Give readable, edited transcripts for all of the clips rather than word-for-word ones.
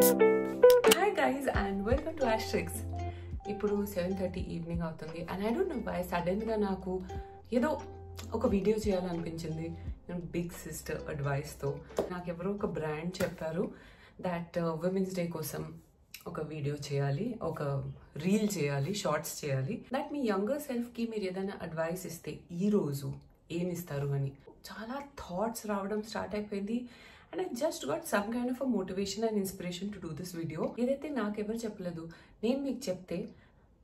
Hi guys and welcome to Asterix. ఇప్పుడు 7:30 evening అవుతుంది and I don't know why సడన్గా నాకు ఏదో ఒక వీడియో చేయాలనిపించింది బిగ్ సిస్టర్ అడ్వైస్తో. నాకు ఎవరో ఒక బ్రాండ్ చెప్పారు దట్ విమెన్స్ డే కోసం ఒక వీడియో చేయాలి, ఒక రీల్ చేయాలి, షార్ట్స్ చేయాలి. దట్ మీ యంగర్ సెల్ఫ్కి మీరు ఏదైనా అడ్వైస్ ఇస్తే ఈరోజు ఏమిస్తారు అని చాలా థాట్స్ రావడం స్టార్ట్ అయిపోయింది. And I just got some kind of a motivation and inspiration to do this video. ఏదైతే నాకెవరు చెప్పలేదు నేను మీకు చెప్తే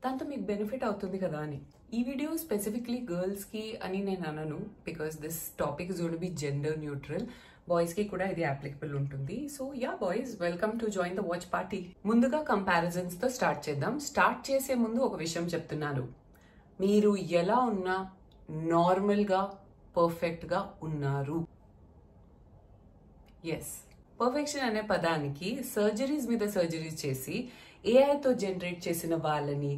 దాంతో మీకు బెనిఫిట్ అవుతుంది కదా అని. ఈ వీడియో స్పెసిఫిక్లీ గర్ల్స్కి అని నేను అనను, because this topic is gonna be gender neutral. బాయ్స్కి కూడా ఇది అప్లికబుల్ ఉంటుంది. So yeah boys, welcome to join the watch party. ముందుగా కంపారిజన్స్తో స్టార్ట్ చేద్దాం. స్టార్ట్ చేసే ముందు ఒక విషయం చెప్తున్నాను, మీరు ఎలా ఉన్నా నార్మల్గా పర్ఫెక్ట్గా ఉన్నారు. ఎస్, పర్ఫెక్షన్ అనే పదానికి సర్జరీస్ మీద సర్జరీస్ చేసి ఏఐతో జనరేట్ చేసిన వాళ్ళని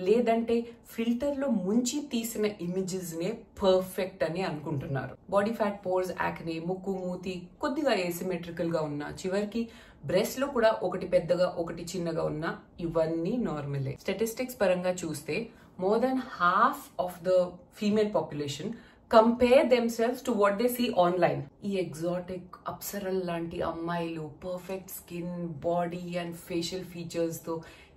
లేదంటే ఫిల్టర్లో ముంచి తీసిన ఇమేజెస్నే పర్ఫెక్ట్ అని అనుకుంటున్నారు. బాడీ ఫ్యాట్, పోర్స్, యాక్నే, ముక్కు, మూతి కొద్దిగా ఏసిమెట్రికల్గా ఉన్నా, చివరికి బ్రెస్ట్ లో కూడా ఒకటి పెద్దగా ఒకటి చిన్నగా ఉన్నా ఇవన్నీ నార్మలే. స్టాటిస్టిక్స్ పరంగా చూస్తే more than half of the female population compare themselves to what they see online. ఈ ఎగ్జాటిక్ అప్సరల్ లాంటి అమ్మాయిలు perfect skin, body and facial features తో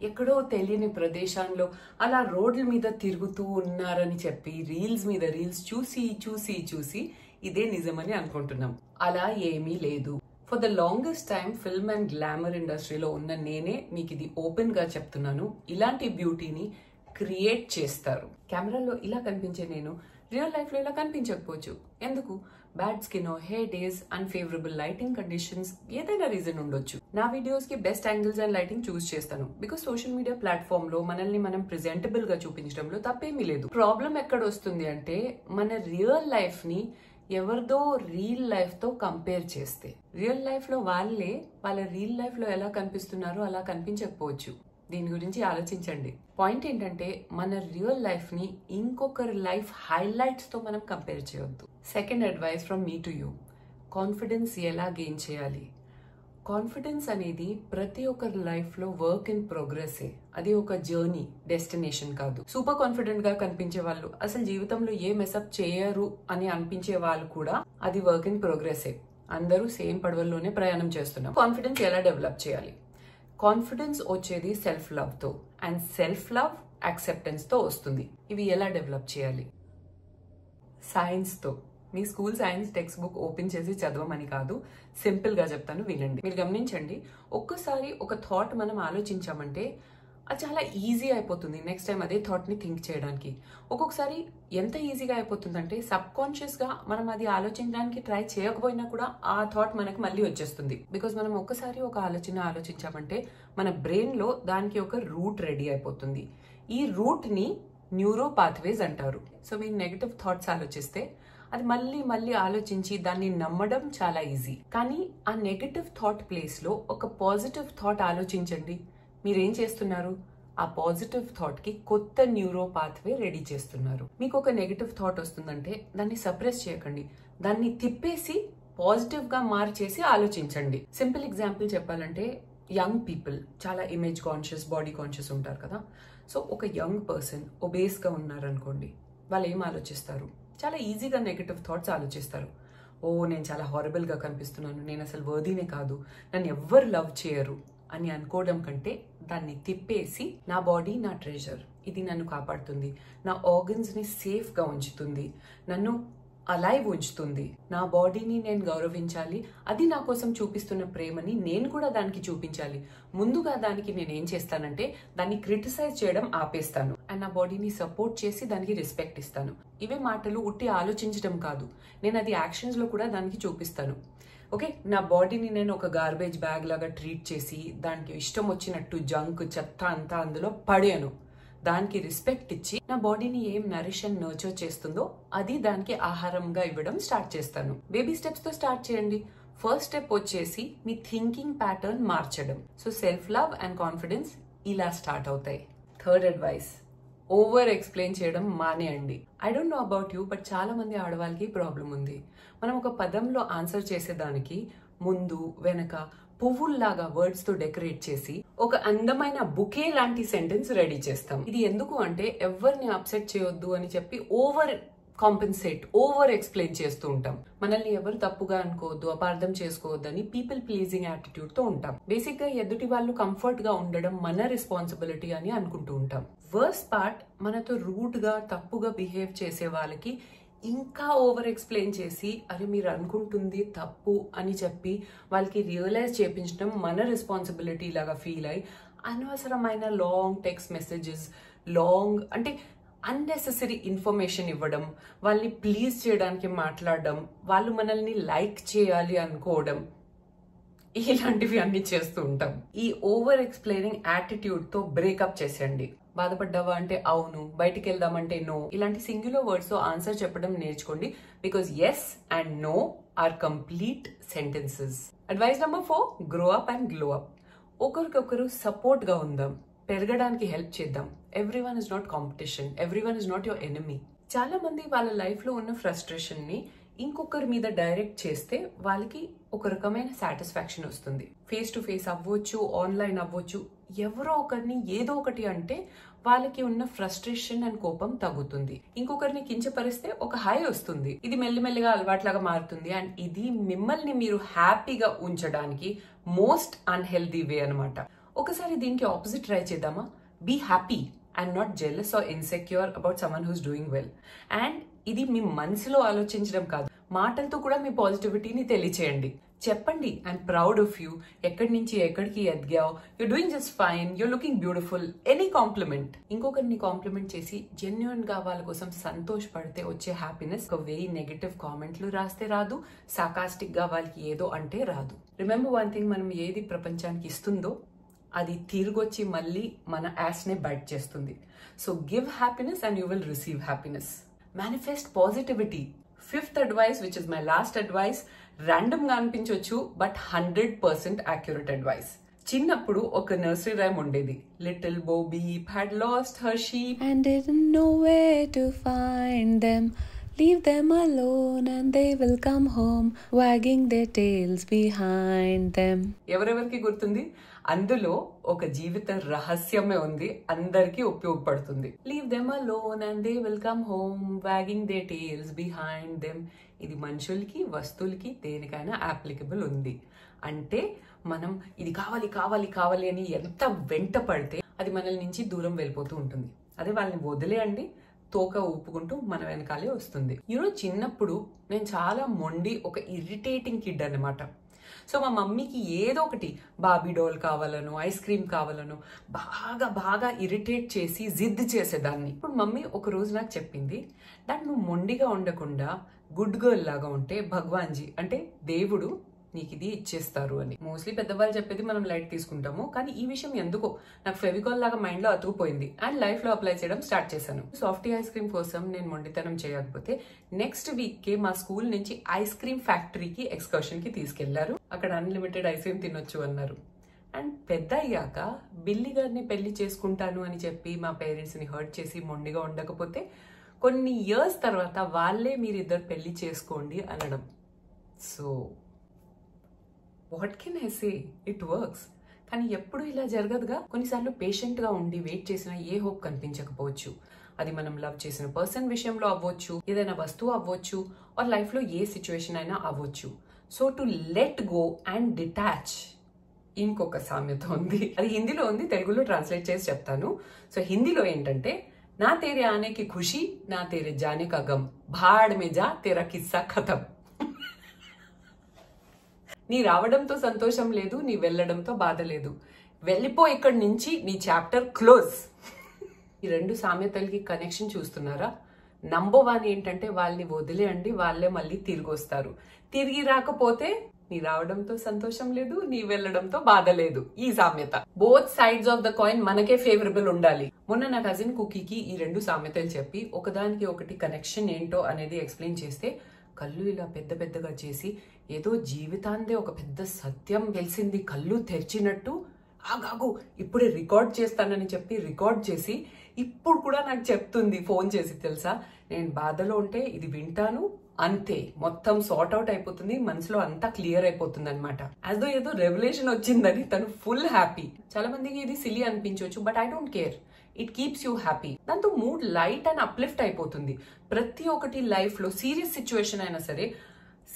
ఎక్కడో తెలియని ప్రదేశాల్లో అలా రోడ్ల మీద తిరుగుతూ ఉన్నారని చెప్పి రీల్స్ మీద రీల్స్ చూసి చూసి చూసి ఇదే నిజమని అనుకుంటున్నాం. అలా ఏమీ లేదు. For the longest time film and glamour ఇండస్ట్రీలో ఉన్న నేనే మీకు ఇది ఓపెన్ గా చెప్తున్నాను, ఇలాంటి బ్యూటీని క్రియేట్ చేస్తారు. కెమెరాలో ఇలా కనిపించే నేను రియల్ లైఫ్ లో ఇలా కనిపించకపోవచ్చు. ఎందుకు? Bad skin, hair days, unfavourable lighting conditions, ఏదైనా రీజన్ ఉండొచ్చు. నా వీడియోస్ కి బెస్ట్ యాంగిల్స్ అండ్ లైటింగ్ చూస్ చేస్తాను, బికాస్ సోషల్ మీడియా ప్లాట్ఫామ్ లో మనల్ని మనం ప్రెజెంటబుల్ గా చూపించడంలో తప్పేమీ లేదు. ప్రాబ్లం ఎక్కడ వస్తుంది అంటే మన రియల్ లైఫ్ ని ఎవరిదో రియల్ లైఫ్ తో కంపేర్ చేస్తే. రియల్ లైఫ్ లో వాళ్ళే వాళ్ళ రియల్ లైఫ్ లో ఎలా కనిపిస్తున్నారో అలా కనిపించకపోవచ్చు. దీని గురించి ఆలోచించండి. పాయింట్ ఏంటంటే మన రియల్ లైఫ్ ని ఇంకొకరి లైఫ్ హైలైట్స్ తో మనం కంపేర్ చేయొద్దు. Second advice from me to you, confidence ఎలా గెయిన్ చేయాలి. కాన్ఫిడెన్స్ అనేది ప్రతి ఒక్కరి లైఫ్ లో వర్క్ ఇన్ ప్రోగ్రెసే. అది ఒక జర్నీ, డెస్టినేషన్ కాదు. సూపర్ కాన్ఫిడెంట్ గా కనిపించే వాళ్ళు అసలు జీవితంలో ఏ మెసప్ చేయరు అని అనిపించే వాళ్ళు కూడా అది వర్క్ ఇన్ ప్రోగ్రెసే. అందరూ సేమ్ పడవల్లోనే ప్రయాణం చేస్తున్నాం. కాన్ఫిడెన్స్ ఎలా డెవలప్ చేయాలి? కాన్ఫిడెన్స్ వచ్చేది సెల్ఫ్ లవ్ తో, అండ్ సెల్ఫ్ లవ్ యాక్సెప్టెన్స్ తో వస్తుంది. ఇవి ఎలా డెవలప్ చేయాలి? సైన్స్ తో. మీ school science textbook open చేసి చదవమని కాదు, సింపుల్ గా చెప్తాను వినండి. మీరు గమనించండి, ఒక్కసారి ఒక థాట్ మనం ఆలోచించామంటే అది చాలా ఈజీ అయిపోతుంది నెక్స్ట్ టైం అదే థాట్ ని థింక్ చేయడానికి. ఒక్కొక్కసారి ఎంత ఈజీగా అయిపోతుందంటే సబ్ కాన్షియస్ గా మనం అది ఆలోచించడానికి ట్రై చేయకపోయినా కూడా ఆ థాట్ మనకు మళ్ళీ వచ్చేస్తుంది. బికాస్ మనం ఒక్కసారి ఒక ఆలోచించామంటే మన బ్రెయిన్ లో దానికి ఒక రూట్ రెడీ అయిపోతుంది. ఈ రూట్ ని న్యూరో పాత్వేస్ అంటారు. సో మీరు నెగటివ్ థాట్స్ ఆలోచిస్తే అది మళ్ళీ మళ్ళీ ఆలోచించి దాన్ని నమ్మడం చాలా ఈజీ. కానీ ఆ నెగటివ్ థాట్ ప్లేస్ లో ఒక పాజిటివ్ థాట్ ఆలోచించండి. మీరేం చేస్తున్నారు? ఆ పాజిటివ్ థాట్ కి కొత్త న్యూరో పాత్వే రెడీ చేస్తున్నారు. మీకు ఒక నెగటివ్ థాట్ వస్తుందంటే దాన్ని సప్రెస్ చేయకండి, దాన్ని తిప్పేసి పాజిటివ్ గా మార్చేసి ఆలోచించండి. సింపుల్ ఎగ్జాంపుల్ చెప్పాలంటే యంగ్ పీపుల్ చాలా ఇమేజ్ కాన్షియస్, బాడీ కాన్షియస్ ఉంటారు కదా. సో ఒక యంగ్ పర్సన్ ఒబేస్ గా ఉన్నారనుకోండి, వాళ్ళు ఏం ఆలోచిస్తారు? చాలా ఈజీగా నెగటివ్ థాట్స్ ఆలోచిస్తారు. ఓ నేను చాలా హారబుల్ గా కనిపిస్తున్నాను, నేను అసలు వర్దీనే కాదు, నన్ను ఎవ్వరు లవ్ చేయరు అని అనుకోవడం కంటే దాన్ని తిప్పేసి నా బాడీ నా ట్రెజర్, ఇది నన్ను కాపాడుతుంది, నా ఆర్గన్స్ ని సేఫ్ గా ఉంచుతుంది, నన్ను అలైవ్ ఉంచుతుంది, నా బాడీని నేను గౌరవించాలి, అది నా కోసం చూపిస్తున్న ప్రేమని నేను కూడా దానికి చూపించాలి. ముందుగా దానికి నేను ఏం చేస్తానంటే దాన్ని క్రిటిసైజ్ చేయడం ఆపేస్తాను అండ్ నా బాడీని సపోర్ట్ చేసి దానికి రెస్పెక్ట్ ఇస్తాను. ఇవే మాటలు ఉట్టి ఆలోచించడం కాదు, నేను అది యాక్షన్స్ లో కూడా దానికి చూపిస్తాను. ఓకే, నా బాడీని నేను ఒక గార్బేజ్ బ్యాగ్ లాగా ట్రీట్ చేసి దానికి ఇష్టం వచ్చినట్టు జంక్, చెత్త అంతా అందులో పడేయను. దానికి రెస్పెక్ట్ ఇచ్చి నా బాడీని ఏం నరిష్ అండ్ నర్చర్ చేస్తుందో అది దానికి ఆహారంగా ఇవ్వడం స్టార్ట్ చేస్తాను. బేబీ స్టెప్స్ తో స్టార్ట్ చేయండి. ఫస్ట్ స్టెప్ వచ్చేసి మీ థింకింగ్ ప్యాటర్న్ మార్చడం. So self love and confidence ఇలా స్టార్ట్ అవుతాయి. థర్డ్ అడ్వైస్, ఓవర్ ఎక్స్ప్లెయిన్ చేయడం మానేయండి. I don't know about you, but చాలా మంది ఆడవాళ్ళకి ప్రాబ్లం ఉంది. మనం ఒక పదంలో ఆన్సర్ చేసేదానికి ముందు వెనక పువ్వుల్లాగా వర్డ్స్ తో డెకరేట్ చేసి ఒక అందమైన బుకే లాంటి సెంటెన్స్ రెడీ చేస్తాం. ఇది ఎందుకు అంటే ఎవరిని అప్సెట్ చేయొద్దు అని చెప్పి ఓవర్ ఎక్స్ప్లెయిన్ చేస్తూ ఉంటాం. మనల్ని ఎవరు తప్పుగా అనుకోవద్దు, అపార్థం చేసుకోవద్దని పీపుల్ ప్లీజింగ్ యాటిట్యూడ్ తో ఉంటాం. బేసిక్ గా ఎదుటి వాళ్ళు కంఫర్ట్ గా ఉండడం మన రెస్పాన్సిబిలిటీ అని అనుకుంటూ ఉంటాం. వర్స్ట్ పార్ట్, మనతో రూడ్ గా తప్పుగా బిహేవ్ చేసే వాళ్ళకి ఇంకా ఓవర్ ఎక్స్ప్లెయిన్ చేసి అరే మీరు అనుకుంటుంది తప్పు అని చెప్పి వాళ్ళకి రియలైజ్ చేయించడం మన రెస్పాన్సిబిలిటీ లాగా ఫీల్ అయ్యి అనవసరమైన లాంగ్ టెక్స్ట్ మెసేజెస్, అంటే అన్నెసెసరీ ఇన్ఫర్మేషన్ ఇవ్వడం, వాళ్ళని ప్లీజ్ చేయడానికి మాట్లాడడం, వాళ్ళు మనల్ని లైక్ చేయాలి అనుకోవడం, ఇలాంటివి అన్ని చేస్తూ ఉంటాం. ఈ ఓవర్ ఎక్స్ప్లెయినింగ్ యాటిట్యూడ్ తో బ్రేకప్ చేసేయండి. బాధపడ్డావా అంటే అవును, బయటికి వెళ్దామంటే నో, ఇలాంటి సింగులర్ వర్డ్స్ తో ఆన్సర్ చెప్పడం నేర్చుకోండి. Because yes and no are complete sentences. Advice number 4, grow up and glow up. ఒకరికొకరు సపోర్ట్ గా ఉందాం, పెరగడానికి హెల్ప్ చేద్దాం. Everyone is not competition, everyone is not your enemy. చాలా మంది వాళ్ళ లైఫ్ లో ఉన్న ఫ్రస్ట్రేషన్ ని ఇంకొకరి మీద డైరెక్ట్ చేస్తే వాళ్ళకి ఒక రకమైన సాటిస్ఫాక్షన్ వస్తుంది. ఫేస్ టు ఫేస్ అవ్వచ్చు, ఆన్లైన్ అవ్వచ్చు, ఎవరో ఒకరిని ఏదో ఒకటి అంటే వాళ్ళకి ఉన్న ఫ్రస్ట్రేషన్ అండ్ కోపం తగ్గుతుంది. ఇంకొకరిని కించపరిస్తే ఒక హై వస్తుంది. ఇది మెల్లిమెల్లిగా అలవాట్లాగా మారుతుంది. అండ్ ఇది మిమ్మల్ని మీరు హ్యాపీగా ఉంచడానికి మోస్ట్ అన్హెల్దీ వే అనమాట. ఒకసారి దీనికి ఆపోజిట్ ట్రై చేద్దామా? Be happy and not jealous or insecure about someone who's doing well. And ఇది మీ మనసులో ఆలోచించడం కాదు, మాటలతో కూడా మీ పాజిటివిటీని తెలియచేయండి. చెప్పండి ఐఎమ్ ప్రౌడ్ ఆఫ్ యూ, ఎక్కడి నుంచి ఎక్కడికి ఎదిగావు, you're doing just fine, you're looking beautiful. Any compliment. ఇంకొకరిని కాంప్లిమెంట్ చేసి జెన్యున్ గా వాళ్ళ కోసం సంతోషపడితే వచ్చే హ్యాపీనెస్ ఒక 1000 నెగటివ్ కామెంట్లు రాస్తే రాదు, సాకాస్టిక్ గా వాళ్ళకి ఏదో అంటే రాదు. రిమెంబర్ వన్ థింగ్, మనం ఏది ప్రపంచానికి ఇస్తుందో అది తిరిగొచ్చి మళ్ళీ మన యాస్ నే బైట్ చేస్తుంది. So give happiness and you will receive happiness. Manifest positivity. 5th advice, which is my last advice, random గా అనిపించవచ్చు బట్ 100% యాక్యురేట్ అడ్వైస్. చిన్నప్పుడు ఒక నర్సరీ రైమ్ ఉండేది. లిటిల్ బో beep had lost her sheep and didn't know where to find them. Leave them alone and they will come home, wagging their tails behind them. ఎవరెవరికి గుర్తుంది? అందులో ఒక జీవిత రహస్యమే ఉంది, అందరికీ ఉపయోగపడుతుంది. Leave them alone and they will come home, wagging their tails behind them. ఇది మనుషులకి, వస్తువులకి, దేనికైనా అప్లికబుల్ ఉంది. అంటే మనం ఇది కావాలి కావాలి కావాలి అని ఎంత వెంట పడితే అది మనల్ నుంచి దూరం వెళ్ళిపోతూ ఉంటుంది. అదే వాళ్ళని వదిలేయండి, తోక ఊపుకుంటూ మన వెనకాలే వస్తుంది. చిన్నప్పుడు నేను చాలా మొండి, ఒక ఇరిటేటింగ్ కిడ్ అనమాట. సో మా మమ్మీకి ఏదో ఒకటి బాబీ డోల్ కావాలను, ఐస్ క్రీమ్ కావాలను బాగా బాగా ఇరిటేట్ చేసి జిద్దు చేసేదాన్ని. ఇప్పుడు మమ్మీ ఒక రోజు నాకు చెప్పింది, దట్ నువ్వు మొండిగా ఉండకుండా గుడ్ గర్ల్ లాగా ఉంటే భగవాన్జీ అంటే దేవుడు నీకు ఇది ఇచ్చేస్తారు అని. మోస్ట్లీ పెద్దవాళ్ళు చెప్పేది మనం లైట్ తీసుకుంటాము, కానీ ఈ విషయం ఎందుకో నాకు ఫెవికాల్ లాగా మైండ్ లో అతుకుపోయింది అండ్ లైఫ్ లో అప్లై చేయడం స్టార్ట్ చేశాను. సాఫ్టీ ఐస్ క్రీమ్ కోసం నేను మొండితనం చేయకపోతే నెక్స్ట్ వీక్ కే మా స్కూల్ నుంచి ఐస్ క్రీమ్ ఫ్యాక్టరీకి ఎక్స్కర్షన్ కి తీసుకెళ్లారు. అక్కడ అన్లిమిటెడ్ ఐస్ క్రీమ్ తినొచ్చు అన్నారు. అండ్ పెద్ద అయ్యాక బిల్లి గారిని పెళ్లి చేసుకుంటాను అని చెప్పి మా పేరెంట్స్ ని హర్ట్ చేసి మొండిగా ఉండకపోతే కొన్ని ఇయర్స్ తర్వాత వాళ్ళే మీరిద్దరు పెళ్లి చేసుకోండి అనడం. So what can I say, it works. కానీ ఎప్పుడు ఇలా జరగదుగా. కొన్నిసార్లు పేషెంట్ గా ఉండి వెయిట్ చేసినా ఏ హోప్ కనిపించకపోవచ్చు. అది మనం లవ్ చేసిన పర్సన్ విషయంలో అవ్వచ్చు, ఏదైనా వస్తువు అవ్వచ్చు, ఆర్ లైఫ్ లో ఏ సిచ్యువేషన్ అయినా అవ్వచ్చు. So to let go and detach. ఇంకొక సామెత ఉంది, అది హిందీలో ఉంది, తెలుగులో ట్రాన్స్లేట్ చేసి చెప్తాను. సో హిందీలో ఏంటంటే, నా తేరే ఆనే కి ఖుషి, నా తేరే జానే కా గమ్, భాడ్ మే జా తేరా కిస్సా ఖతం. నీ రావడంతో సంతోషం లేదు, నీ వెళ్ళడంతో బాధ లేదు, వెళ్ళిపో ఇక్కడి నుంచి, నీ చాప్టర్ క్లోజ్. ఈ రెండు సామెతలకి కనెక్షన్ చూస్తున్నారా? నంబర్ 1 ఏంటంటే వాళ్ళని వదిలేయండి, వాళ్ళే మళ్ళీ తిరిగి వస్తారు. తిరిగి రాకపోతే నీ రావడంతో సంతోషం లేదు, నీ వెళ్ళడంతో బాధ లేదు. ఈ సామెత. Both sides of the coin మనకే ఫేవరబుల్ ఉండాలి. మొన్న నా కజిన్ కుకీకి ఈ రెండు సామెతలు చెప్పి ఒకదానికి ఒకటి కనెక్షన్ ఏంటో అనేది ఎక్స్ప్లెయిన్ చేస్తే కళ్ళు ఇలా పెద్ద పెద్దగా చేసి ఏదో జీవితాందే ఒక పెద్ద సత్యం తెలిసింది కళ్ళు తెరిచినట్టు, ఆగాగు ఇప్పుడే రికార్డ్ చేస్తానని చెప్పి రికార్డ్ చేసి ఇప్పుడు కూడా నాకు చెప్తుంది ఫోన్ చేసి, తెలుసా నేను బాధలో ఉంటే ఇది వింటాను, అంతే, మొత్తం సార్ట్ అవుట్ అయిపోతుంది, మనసులో అంతా క్లియర్ అయిపోతుంది అనమాట. యాజ్ దో ఏదో రెవల్యూషన్ వచ్చిందని తను ఫుల్ హ్యాపీ. చాలా మందికి ఇది సిలీ అనిపించవచ్చు, but I don't care. It keeps you happy. దాంతో మూడ్ లైట్ అండ్ అప్లిఫ్ట్ అయిపోతుంది. ప్రతి ఒక్కటి లైఫ్ లో సీరియస్ సిచ్యువేషన్ అయినా సరే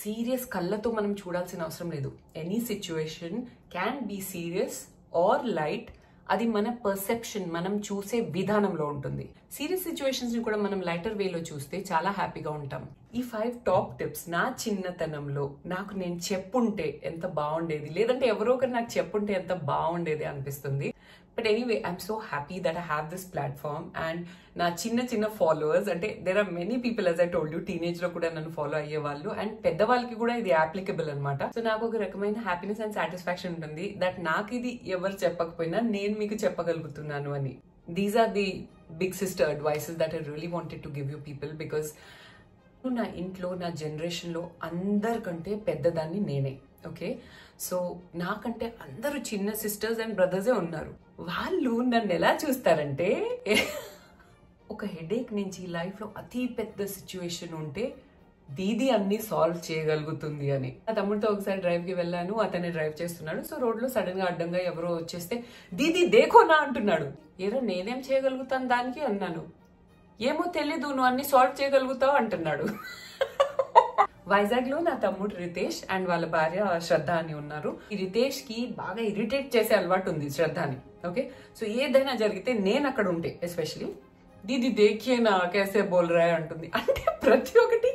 సీరియస్ కళ్ళతో మనం చూడాల్సిన అవసరం లేదు. Any situation can be serious or light. అది మన పర్సెప్షన్, మనం చూసే విధానంలో ఉంటుంది. సీరియస్ సిచ్యువేషన్స్ ని కూడా మనం లైటర్ వేలో చూస్తే చాలా హ్యాపీగా ఉంటాం. ఈ 5 టాప్ టిప్స్ నా చిన్నతనంలో నాకు నేను చెప్పుంటే ఎంత బాగుండేది, లేదంటే ఎవరో ఒకరు నాకు చెప్పుంటే ఎంత బాగుండేది అనిపిస్తుంది. But anyway, I'm so happy that I have this platform. And నా చిన్న ఫాలోవర్స్, అంటే there are many people, as I told you, teenage లో కూడా నన్ను ఫాలో అయ్యే వాళ్ళు, అండ్ పెద్దవాళ్ళకి కూడా ఇది అప్లికబుల్ అనమాట. సో నాకు ఒక రకమైన హ్యాపీనెస్ అండ్ సాటిస్ఫాక్షన్ ఉంటుంది దట్ నాకు ఇది ఎవరు చెప్పకపోయినా నేను మీకు చెప్పగలుగుతున్నాను అని. These are the big sister advices that I really wanted to give you people. Because నా ఇంట్లో, నా జనరేషన్ లో అందరికంటే పెద్దదాన్ని నేనే. ఓకే, సో నాకంటే అందరూ చిన్న సిస్టర్స్ అండ్ బ్రదర్సే ఉన్నారు. వాళ్ళు నన్ను ఎలా చూస్తారంటే, ఒక హెడేక్ నుంచి లైఫ్ లో అతి పెద్ద సిచ్యువేషన్ ఉంటే దీది అన్ని సాల్వ్ చేయగలుగుతుంది అని. నా తమ్ముడితో ఒకసారి డ్రైవ్ కి వెళ్ళాను, అతన్ని డ్రైవ్ చేస్తున్నాడు. సో రోడ్ లో సడన్ గా అడ్డంగా ఎవరో వచ్చేస్తే దీది దేఖోనా అంటున్నాడు. ఏరా నేనేం చేయగలుగుతాను దానికి అన్నాను. ఏమో తెలీదు, నువ్వు అన్ని సాల్వ్ చేయగలుగుతావు అంటున్నాడు. వైజాగ్ లో నా తమ్ముడు రితేష్ అండ్ వాళ్ళ భార్య శ్రద్ధ అని ఉన్నారు. ఈ రితేష్ కి బాగా ఇరిటేట్ చేసే అలవాటు ఉంది శ్రద్ధని. ఓకే, సో ఏదైనా జరిగితే నేను అక్కడ ఉంటే, ఎస్పెషలీ దీది దేఖేనా కేసే బోల్ రా అంటుంది. అంటే ప్రతి ఒక్కటి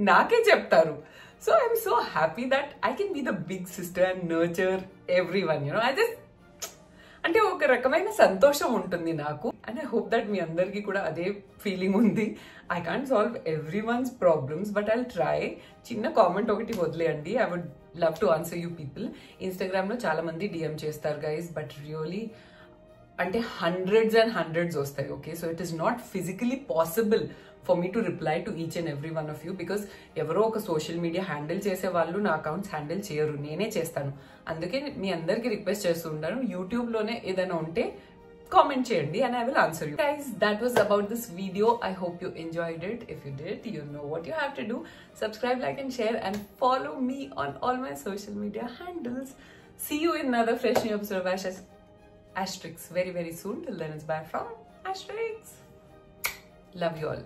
నాకే చెప్తారు. So I'm so happy that I can be the big sister and nurture everyone. You know, I just, అంటే ఒక రకమైన సంతోషం ఉంటుంది నాకు. అండ్ ఐ హోప్ దట్ మీ అందరికీ కూడా అదే ఫీలింగ్ ఉంది. I can't solve everyone's problems, but I'll try. చిన్న కామెంట్ ఒకటి వదిలేయండి, I would love to answer you people. Instagram లో చాలా మంది డిఎం చేస్తారు గైస్, బట్ రియలీ అంటే హండ్రెడ్స్ అండ్ హండ్రెడ్స్ వస్తాయి. Okay, so it is not physically possible for me to reply to each and every one of you. Because ఎవరో ఒక social media handle చేసే వాళ్ళు నా అకౌంట్స్ హ్యాండిల్ చేయరు, నేనే చేస్తాను. అందుకే మీ అందరికి రిక్వెస్ట్ చేస్తూ ఉంటాను, యూట్యూబ్ లోనే ఏదైనా ఉంటే కామెంట్ చేయండి and I will answer you. Guys, that was about this video. I hope you enjoyed it. If you did, you know what you have to do. Subscribe, like and share, and follow me on all my social media handles. See you in another fresh new episode of Asterix very soon. Till then, it's bye from Asterix. Love you all.